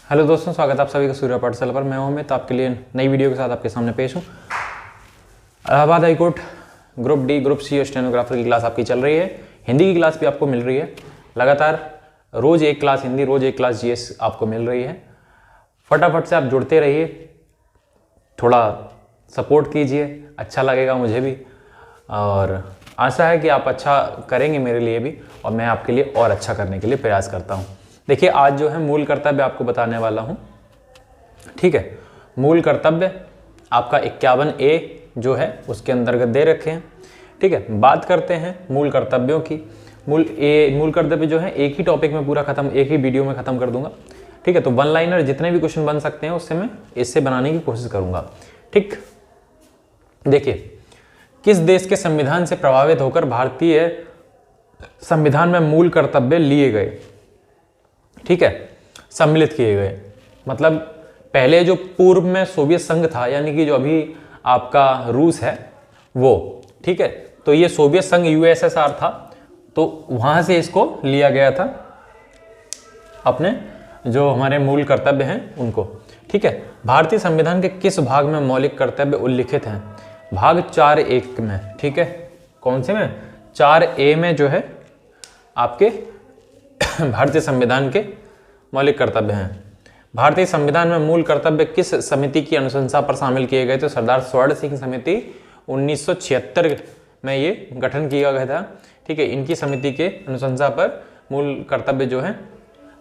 Hello दोस्तों, स्वागत है आप सभी का सूर्य पाठशाला पर। मैं हूं अमित, आपके लिए नई वीडियो के साथ आपके सामने पेश हूं। Allahabad high court group D group C stenographer की क्लास आपकी चल रही है। हिंदी की क्लास भी आपको मिल रही है लगातार। रोज़ एक क्लास हिंदी, रोज़ एक क्लास जीएस आपको मिल रही है। फटाफट से आप जुड़ते रहिए, थोड़ा सपोर्ट कीजिए, अच्छा लगेगा मुझे भी और आशा है कि आप अच्छा करेंगे मेरे लिए भी, और मैं आपके लिए और अच्छा करने के लिए प्रयास करता हूँ। देखिए, आज जो है मूल कर्तव्य आपको बताने वाला हूँ। ठीक है, मूल कर्तव्य आपका 51A जो है उसके अंतर्गत दे रखे हैं। ठीक है, बात करते हैं मूल कर्तव्यों की। मूल कर्तव्य जो है एक ही टॉपिक में पूरा खत्म, एक ही वीडियो में खत्म कर दूंगा। ठीक है, तो वन लाइनर जितने भी क्वेश्चन बन सकते हैं उससे मैं इससे बनाने की कोशिश करूंगा। ठीक, देखिए, किस देश के संविधान से प्रभावित होकर भारतीय संविधान में मूल कर्तव्य लिए गए? ठीक है, सम्मिलित किए गए। मतलब पहले जो पूर्व में सोवियत संघ था, यानी कि जो अभी आपका रूस है वो, ठीक है, तो ये सोवियत संघ यूएसएसआर था, तो वहां से इसको लिया गया था, अपने जो हमारे मूल कर्तव्य हैं उनको। ठीक है, भारतीय संविधान के किस भाग में मौलिक कर्तव्य उल्लिखित हैं? भाग 4.1 में। ठीक है, कौन से में? 4A में जो है आपके भारतीय संविधान के मौलिक कर्तव्य हैं। भारतीय संविधान में मूल कर्तव्य किस समिति की अनुशंसा पर शामिल किए गए? तो सरदार स्वर्ण सिंह समिति 1976 में ये गठन किया गया था। ठीक है, इनकी समिति के अनुशंसा पर मूल कर्तव्य जो है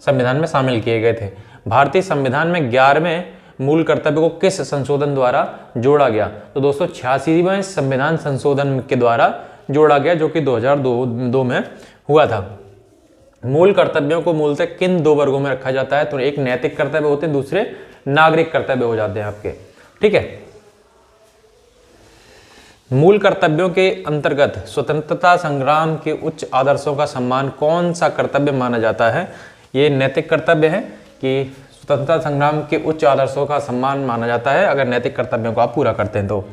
संविधान में शामिल किए गए थे। भारतीय संविधान में 11वें मूल कर्तव्य को किस संशोधन द्वारा जोड़ा गया? तो दोस्तों 86वें संविधान संशोधन के द्वारा जोड़ा गया, जो कि 2002 में हुआ था। मूल कर्तव्यों को मूलतः किन दो वर्गों में रखा जाता है? तो एक नैतिक कर्तव्य होते हैं, दूसरे नागरिक कर्तव्य हो जाते हैं आपके। ठीक है, मूल कर्तव्यों के अंतर्गत स्वतंत्रता संग्राम के उच्च आदर्शों का सम्मान कौन सा कर्तव्य माना जाता है? ये नैतिक कर्तव्य है कि स्वतंत्रता संग्राम के उच्च आदर्शों का सम्मान माना जाता है अगर नैतिक कर्तव्यों को आप पूरा करते हैं तो।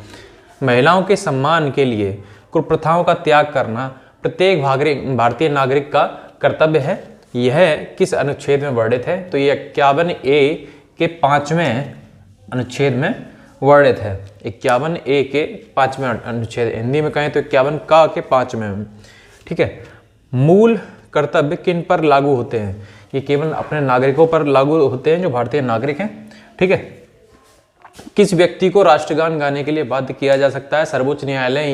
महिलाओं के सम्मान के लिए कुप्रथाओं का त्याग करना प्रत्येक भारतीय नागरिक का कर्तव्य है। यह किस अनुच्छेद में वर्णित है? तो ये 51A के 5वें अनुच्छेद में वर्णित है। 51A के 5वें अनुच्छेद, हिंदी में कहें तो 51 का के 5वें। ठीक है, मूल कर्तव्य किन पर लागू होते हैं? ये केवल अपने नागरिकों पर लागू होते हैं जो भारतीय नागरिक हैं। ठीक है, किस व्यक्ति को राष्ट्रगान गाने के लिए बाध्य किया जा सकता है? सर्वोच्च न्यायालय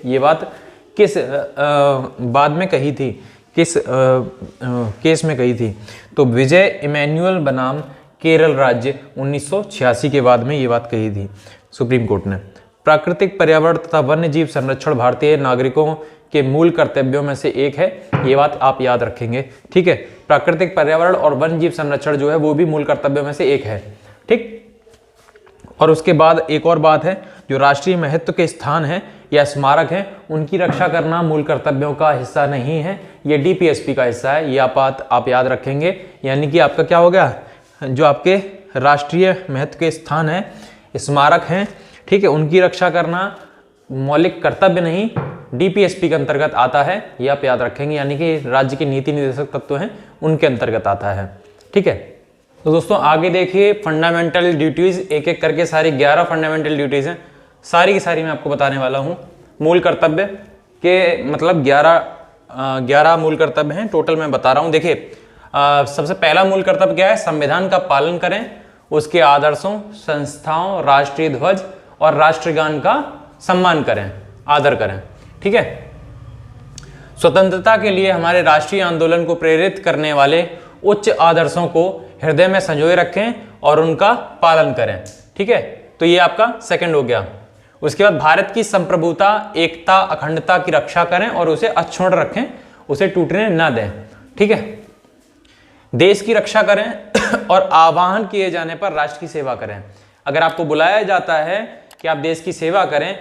ये बात किस बाद में कही थी, किस केस में कही थी? तो विजय इमैनुअल बनाम केरल राज्य 1986 के बाद में ये बात कही थी सुप्रीम कोर्ट ने। प्राकृतिक पर्यावरण तथा वन्य जीव संरक्षण भारतीय नागरिकों के मूल कर्तव्यों में से एक है, ये बात आप याद रखेंगे। ठीक है, प्राकृतिक पर्यावरण और वन्य जीव संरक्षण जो है वो भी मूल कर्तव्यों में से एक है। ठीक, और उसके बाद एक और बात है, जो राष्ट्रीय महत्व के स्थान है या स्मारक है उनकी रक्षा करना मूल कर्तव्यों का हिस्सा नहीं है, ये डीपीएसपी का हिस्सा है। ये बात आप याद रखेंगे। यानी कि आपका क्या हो गया, जो आपके राष्ट्रीय महत्व के स्थान है, स्मारक हैं, ठीक है, उनकी रक्षा करना मौलिक कर्तव्य नहीं, डीपीएसपी के अंतर्गत आता है। ये आप याद रखेंगे, यानी कि राज्य के नीति निर्देशक तत्व हैं उनके अंतर्गत आता है। ठीक है, तो दोस्तों आगे देखिए, फंडामेंटल ड्यूटीज एक एक करके सारी 11 फंडामेंटल ड्यूटीज हैं, सारी की सारी मैं आपको बताने वाला हूँ। मूल कर्तव्य के मतलब 11 मूल कर्तव्य हैं टोटल, मैं बता रहा हूँ। देखिए, सबसे पहला मूल कर्तव्य क्या है? संविधान का पालन करें, उसके आदर्शों, संस्थाओं, राष्ट्रीय ध्वज और राष्ट्रगान का सम्मान करें, आदर करें। ठीक है, स्वतंत्रता के लिए हमारे राष्ट्रीय आंदोलन को प्रेरित करने वाले उच्च आदर्शों को हृदय में संजोए रखें और उनका पालन करें। ठीक है, तो ये आपका सेकंड हो गया। उसके बाद भारत की संप्रभुता, एकता, अखंडता की रक्षा करें और उसे अक्षुण्ण रखें, उसे टूटने न दें। ठीक है, देश की रक्षा करें और आह्वान किए जाने पर राष्ट्र की सेवा करें। अगर आपको बुलाया जाता है कि आप देश की सेवा करें,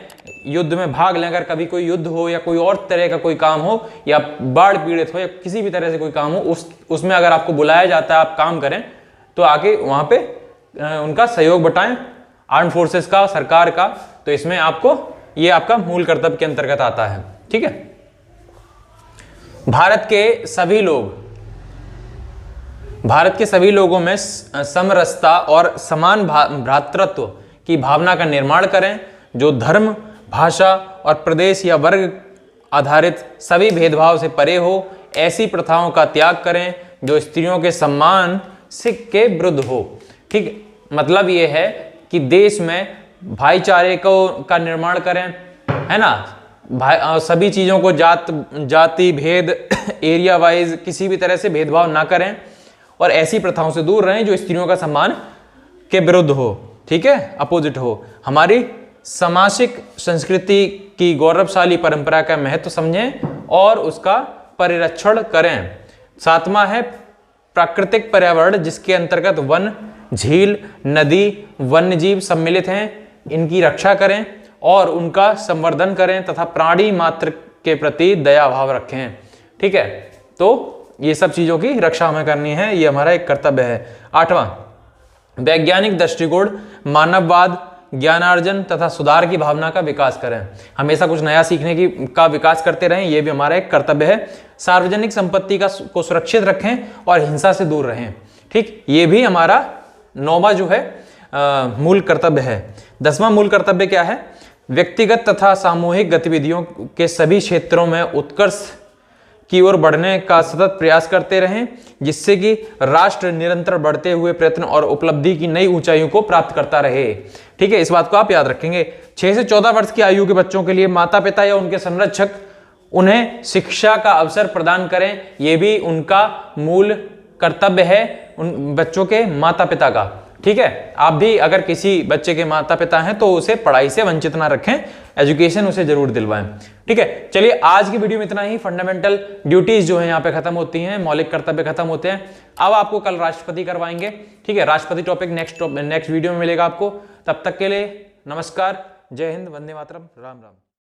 युद्ध में भाग लें, अगर कभी कोई युद्ध हो या कोई और तरह का कोई काम हो या बाढ़ पीड़ित हो या किसी भी तरह से कोई काम हो, उसमें अगर आपको बुलाया जाता है आप काम करें, तो आके वहां पे उनका सहयोग बटाएं, आर्म फोर्सेस का, सरकार का। तो इसमें आपको ये आपका मूल कर्तव्य के अंतर्गत आता है। ठीक है, भारत के सभी लोग भारत के सभी लोगों में समरसता और समान भ्रातृत्व की भावना का निर्माण करें, जो धर्म, भाषा और प्रदेश या वर्ग आधारित सभी भेदभाव से परे हो। ऐसी प्रथाओं का त्याग करें जो स्त्रियों के सम्मान के विरुद्ध हो। ठीक, मतलब ये है कि देश में भाईचारे का निर्माण करें, है ना, सभी चीज़ों को जाति भेद एरिया वाइज किसी भी तरह से भेदभाव ना करें और ऐसी प्रथाओं से दूर रहें जो स्त्रियों का सम्मान के विरुद्ध हो। ठीक है, अपोजिट हो। हमारी सामाजिक संस्कृति की गौरवशाली परंपरा का महत्व समझें और उसका परिरक्षण करें। 7वां है प्राकृतिक पर्यावरण, जिसके अंतर्गत वन, झील, नदी, वन्यजीव सम्मिलित हैं। इनकी रक्षा करें और उनका संवर्धन करें तथा प्राणी मात्र के प्रति दया भाव रखें। ठीक है, तो ये सब चीजों की रक्षा हमें करनी है, ये हमारा एक कर्तव्य है। 8वां, वैज्ञानिक दृष्टिकोण, मानववाद, ज्ञानार्जन तथा सुधार की भावना का विकास करें। हमेशा कुछ नया सीखने का विकास करते रहें, यह भी हमारा एक कर्तव्य है। सार्वजनिक संपत्ति को सुरक्षित रखें और हिंसा से दूर रहें। ठीक, ये भी हमारा 9वां जो है मूल कर्तव्य है। 10वां मूल कर्तव्य क्या है? व्यक्तिगत तथा सामूहिक गतिविधियों के सभी क्षेत्रों में उत्कर्ष की ओर बढ़ने का सतत प्रयास करते रहें, जिससे कि राष्ट्र निरंतर बढ़ते हुए प्रयत्न और उपलब्धि की नई ऊंचाइयों को प्राप्त करता रहे। ठीक है, इस बात को आप याद रखेंगे। 6 से 14 वर्ष की आयु के बच्चों के लिए माता पिता या उनके संरक्षक उन्हें शिक्षा का अवसर प्रदान करें, यह भी उनका मूल कर्तव्य है, उन बच्चों के माता पिता का। ठीक है, आप भी अगर किसी बच्चे के माता पिता हैं तो उसे पढ़ाई से वंचित ना रखें, एजुकेशन उसे जरूर दिलवाएं। ठीक है, चलिए आज की वीडियो में इतना ही। फंडामेंटल ड्यूटीज जो है यहाँ पे खत्म होती हैं, मौलिक कर्तव्य खत्म होते हैं। अब आपको कल राष्ट्रपति करवाएंगे। ठीक है, राष्ट्रपति टॉपिक नेक्स्ट वीडियो में मिलेगा आपको। तब तक के लिए नमस्कार, जय हिंद, वंदे मातरम, राम राम।